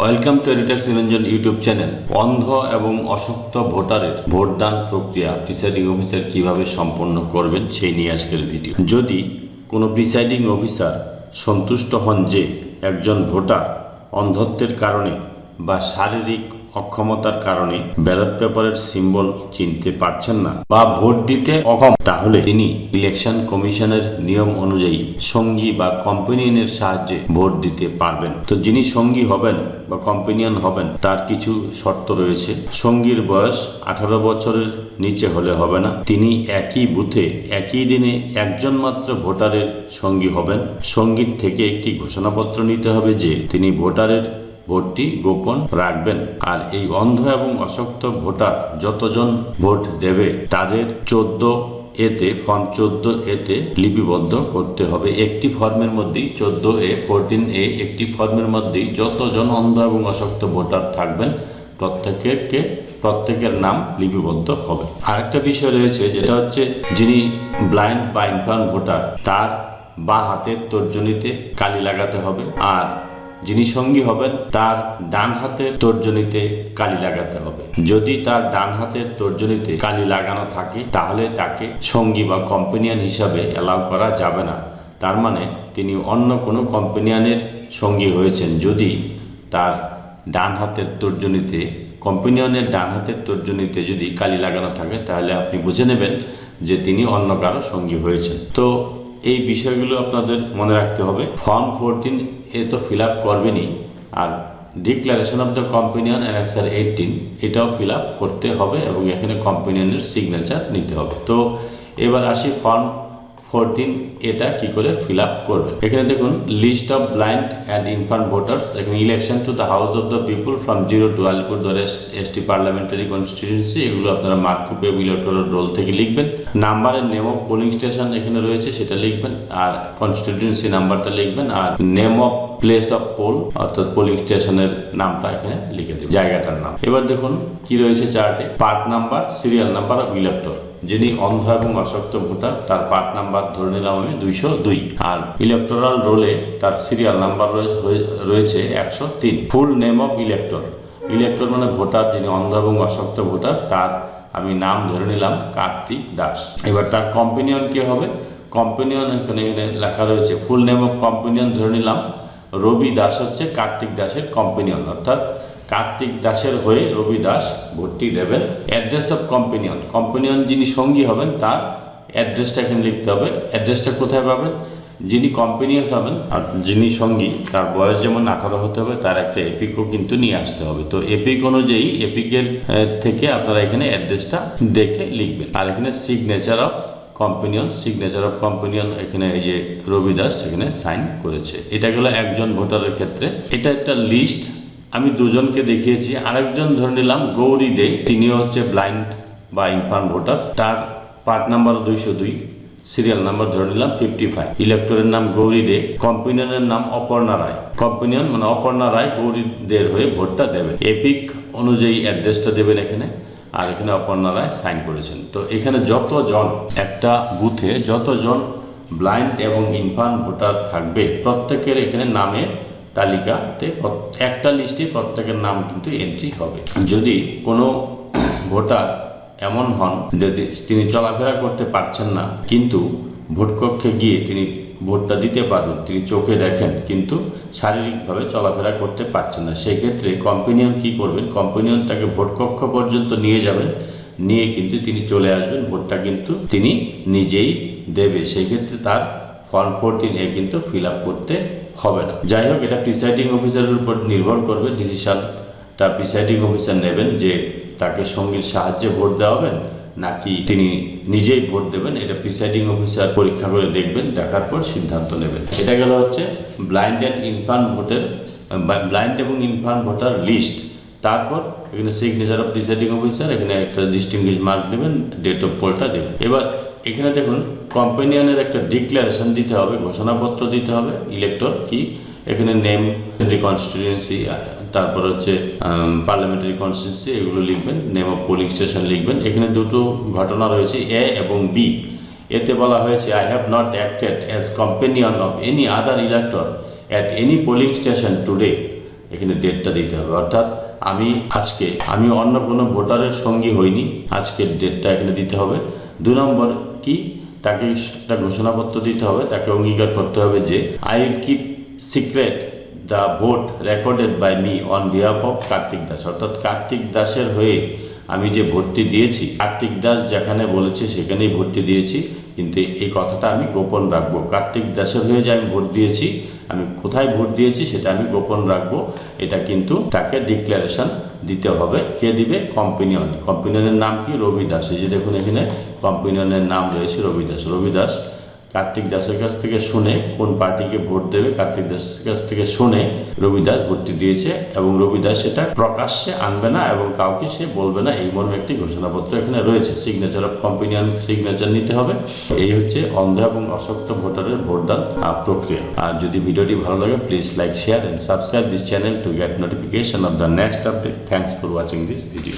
Welcome to এডুটেক্স Niranjan YouTube channel. অন্ধ এবং অশক্ত ভোটারের ভোটদান প্রক্রিয়া প্রিসাইডিং অফিসার কিভাবে সম্পন্ন করবেন সেই নিয়ে আজকের ভিডিও। যদি কোনো প্রিসাইডিং অফিসার সন্তুষ্ট হন যে একজন ভোটার অন্ধত্বের কারণে বা শারীরিক অক্ষমতার কারণে ব্যালট পেপারের সিম্বল চিনতে পারছেন না বা ভোট দিতে অক্ষম, তাহলে তিনি ইলেকশন কমিশনের নিয়ম অনুযায়ী সঙ্গী বা কম্পেনিয়নের সাহায্যে ভোট দিতে পারবেন। তো যিনি সঙ্গী হবেন বা কম্পেনিয়ন হবেন তার কিছু শর্ত রয়েছে। সঙ্গীর বয়স 18 বছরের নিচে হলে হবে না। তিনি একই বুথে একই দিনে একজন মাত্র ভোটারের সঙ্গী হবেন। সঙ্গীর থেকে একটি ঘোষণাপত্র নিতে হবে যে তিনি ভোটারের ভোটটি গোপন রাখবেন। আর এই অন্ধ এবং অশক্ত ভোটার যতজন ভোট দেবে তাদের 14A ফর্ম 14A লিপিবদ্ধ করতে হবে। একটি ফর্মের মধ্যেই 14A 14A একটি ফর্মের মধ্যেই যতজন অন্ধ এবং অশক্ত ভোটার থাকবেন প্রত্যেকের নাম লিপিবদ্ধ হবে। আরেকটা বিষয় রয়েছে, যেটা হচ্ছে যিনি ব্লাইন্ড বা ইনফার্ম ভোটার তার বাঁ হাতের তর্জনীতে কালি লাগাতে হবে, আর যিনি সঙ্গী হবেন তার ডান হাতের তর্জনীতে কালি লাগাতে হবে। যদি তার ডান হাতের তর্জনীতে কালি লাগানো থাকে তাহলে তাকে সঙ্গী বা কম্পেনিয়ন হিসাবে অ্যালাউ করা যাবে না। তার মানে তিনি অন্য কোনো কম্পেনিয়নের সঙ্গী হয়েছেন। যদি তার ডান হাতের তর্জনীতে কম্পেনিয়নের ডান হাতের তর্জনীতে যদি কালি লাগানো থাকে তাহলে আপনি বুঝে নেবেন যে তিনি অন্য কারো সঙ্গী হয়েছেন। তো এই বিষয়গুলো আপনাদের মনে রাখতে হবে। ফর্ম 14A তো ফিল আপ করবেনই, আর declaration of the companion annexure 18 এটাও ফিল আপ করতে হবে এবং এখানে কম্পেনিয়নের সিগনেচার নিতে হবে। তো এবার আসি ফর্ম 14 এটা কি করে ফিল আপ করবেন। এখানে দেখুন list of blind and infirm voters, এখানে election to the house of the people from 0 to Alipurduar ST parliamentary constituency, এগুলো আপনারা মার্কআপ ইলেকটোরাল রোল থেকে লিখবেন। নাম্বারের নেম অফ পোলিং স্টেশন এখানে রয়েছে সেটা লিখবেন, আর কনস্টিটিউয়েন্সি নাম্বারটা লিখবেন, আর name of place of poll অর্থাৎ পোলিং স্টেশনের নামটা এখানে লিখে দেবেন, জায়গাটার নাম। এবার দেখুন কি রয়েছে চার্টে, part number, serial number of elector. যিনি অন্ধ এবং অশক্ত ভোটার তার পার্ট নাম্বার ধরে নিলাম আমি 202, আর ইলেকটোরাল রোলে তার সিরিয়াল নাম্বার রয়েছে 103। Full name of elector, elector মানে ভোটার, যিনি অন্ধ এবং অশক্ত ভোটার তার আমি নাম ধরে নিলাম কার্তিক দাস। এবার তার কম্পেনিয়ন কে হবে, কম্পেনিয়ন এখানে লেখা রয়েছে ফুল নেম অফ কম্পেনিয়ন ধরে নিলাম রবি দাস হচ্ছে কার্তিক দাসের কম্পেনিয়ন, অর্থাৎ কার্তিক দাসের হয়ে রবি দাস ভোটটি দেবেন। অ্যাড্রেস অফ কম্পেনিয়ন, কম্পেনিয়ন যিনি সঙ্গী হবেন তার অ্যাড্রেসটা এখানে লিখতে হবে। অ্যাড্রেসটা কোথায় পাবেন, যিনি কম্পেনিয়ন হবেন আর যিনি সঙ্গী তার বয়স যেমন 18 হতে হবে, তার একটা এপিকও কিন্তু নিয়ে আসতে হবে। তো এপিক অনুযায়ী এপিকের থেকে আপনারা এখানে অ্যাড্রেসটা দেখে লিখবেন। আর এখানে signature of companion, signature of companion এখানে এই যে রবি দাস এখানে সাইন করেছে। এটা গেল একজন ভোটারের ক্ষেত্রে। এটা একটা লিস্ট, আমি দুজনকে দেখিয়েছি। আরেকজন ধরে নিলাম গৌরী দে, তিনিও হচ্ছে ব্লাইন্ড বা ইনফার্ম ভোটার, তার পার্ট নাম্বার 202, সিরিয়াল নাম্বার ধরে নিলাম 55। ইলেক্টরের নাম গৌরী দে, কম্পেনিয়নের নাম অপর্ণা রায়। কম্পেনিয়ন মানে অপর্ণা রায় গৌরী দের হয়ে ভোটটা দেবেন। এপিক অনুযায়ী অ্যাড্রেসটা দেবেন এখানে, আর এখানে অপর্ণা রায় সাইন করেছেন। তো এখানে যতজন একটা বুথে যতজন ব্লাইন্ড এবং ইনফার্ম ভোটার থাকবে প্রত্যেকের এখানে নামের তালিকাতে একটা লিস্টে প্রত্যেকের নাম কিন্তু এন্ট্রি হবে। যদি কোনো ভোটার এমন হন যে তিনি চলাফেরা করতে পারছেন না কিন্তু ভোটকক্ষে গিয়ে তিনি ভোটটা দিতে পারবেন, তিনি চোখে দেখেন কিন্তু শারীরিকভাবে চলাফেরা করতে পারছেন না, সেই ক্ষেত্রে কম্পেনিয়ন কি করবেন, কম্পেনিয়ন তাকে ভোটকক্ষ পর্যন্ত নিয়ে যাবেন, নিয়ে কিন্তু তিনি চলে আসবেন, ভোটটা কিন্তু তিনি নিজেই দেবে। সেই ক্ষেত্রে তার ফর্ম 14A কিন্তু ফিল আপ করতে হবে না। যাই হোক, এটা প্রিসাইডিং অফিসারের উপর নির্ভর করবে, ডিসিশনটা প্রিসাইডিং অফিসার নেবেন যে তাকে সঙ্গীর সাহায্যে ভোট দেওয়াবেন নাকি তিনি নিজেই ভোট দেবেন। এটা প্রিসাইডিং অফিসার পরীক্ষা করে দেখবেন, দেখার পর সিদ্ধান্ত নেবেন। এটা গেল হচ্ছে ব্লাইন্ড অ্যান্ড ইনফার্ম ভোটের ব্লাইন্ড এবং ইনফার্ম ভোটার লিস্ট। তারপর এখানে সিগনেচার অফ প্রিসাইডিং অফিসার, এখানে একটা ডিস্টিংগুইশ মার্ক দেবেন, ডেট অফ পোলটা দেবেন। এবার এখানে দেখুন কম্পেনিয়নের একটা ডিক্লারেশন দিতে হবে, ঘোষণাপত্র দিতে হবে। ইলেক্টর কি, এখানে নেম কনস্টিটিউয়েন্সি, তারপর হচ্ছে পার্লামেন্টারি কনস্টিটিউয়েন্সি এগুলো লিখবেন, নেম অফ পোলিং স্টেশন লিখবেন। এখানে দুটো ঘটনা রয়েছে, এ এবং বি। এতে বলা হয়েছে I have not acted as companion of any other elector at any polling station today এখানে ডেটটা দিতে হবে। অর্থাৎ আমি অন্য কোনো ভোটারের সঙ্গী হইনি, আজকের ডেটটা এখানে দিতে হবে। 2 নম্বর কি, তাকে একটা ঘোষণাপত্র দিতে হবে, তাকে অঙ্গীকার করতে হবে যে I will keep secret the vote recorded by me on behalf of Kartik Das. অর্থাৎ কার্তিক দাসের হয়ে আমি যে ভোটটি দিয়েছি, কার্তিক দাস যেখানে বলেছে সেখানেই ভোটটি দিয়েছি, কিন্তু এই কথাটা আমি গোপন রাখবো। কার্তিক দাসের হয়ে যে আমি ভোট দিয়েছি, আমি কোথায় ভোট দিয়েছি সেটা আমি গোপন রাখবো। এটা কিন্তু তাকে ডিক্লারেশন দিতে হবে। কে দিবে? কম্পিনিয়ন। কম্পিনিয়নের নাম কি? রবি দাস। এই যে দেখুন এখানে কম্পিনিয়নের নাম রয়েছে রবি দাস। রবি দাস কার্তিক দাসের কাছ থেকে শুনে কোন পার্টিকে ভোট দেবে, কার্তিক দাসের কাছ থেকে শুনে রবি দাস ভোটটি দিয়েছে, এবং রবি দাস সেটা প্রকাশ্যে আনবে না এবং কাউকে সে বলবে না, এই মর্মে একটি ঘোষণাপত্র এখানে রয়েছে। সিগনেচার অফ কম্পিনিয়ন সিগনেচার নিতে হবে। এই হচ্ছে অন্ধ এবং অশক্ত ভোটারের ভোটদান প্রক্রিয়া। আর যদি ভিডিওটি ভালো লাগে, please like, share and subscribe this channel to get notification of the next update. Thanks for watching this video.